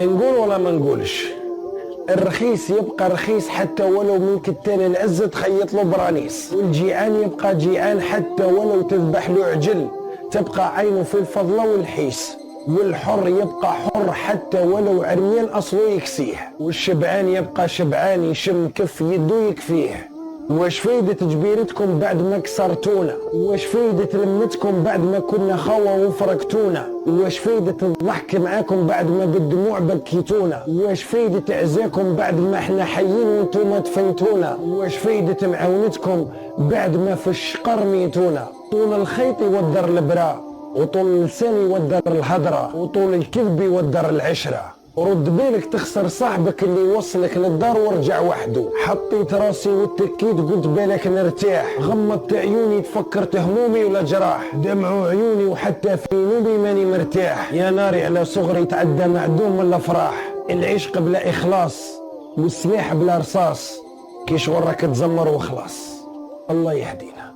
نقول ولا ما نقولش؟ الرخيص يبقى رخيص حتى ولو من كتان العز تخيط له برانيس، والجيعان يبقى جيعان حتى ولو تذبح له عجل تبقى عينه في الفضلة والحيس، والحر يبقى حر حتى ولو عريان أصله يكسيه، والشبعان يبقى شبعان يشم كف يده يكفيه. واش فايدة جبيرتكم بعد ما كسرتونا؟ واش فايدة لمتكم بعد ما كنا خوا وفرقتونا؟ واش فايدة الضحك معاكم بعد ما بالدموع بكيتونا؟ واش فايدة عزاكم بعد ما احنا حيين وانتم دفنتونا؟ واش فايدة معاونتكم بعد ما في الشقر ميتونا؟ طول الخيط يودر البراء، وطول اللسان يودر الهدرة، وطول الكذب يودر العشرة. ورد بالك تخسر صاحبك اللي يوصلك للدار ورجع وحده. حطيت راسي واتكيت قلت بالك نرتاح، غمضت عيوني تفكرت همومي ولا جراح، دمعوا عيوني وحتى في نوبي ماني مرتاح. يا ناري على صغري تعدى معدوم الافراح، العشق بلا اخلاص والسلاح بلا رصاص، كي شغلك تزمر وخلاص. الله يهدينا.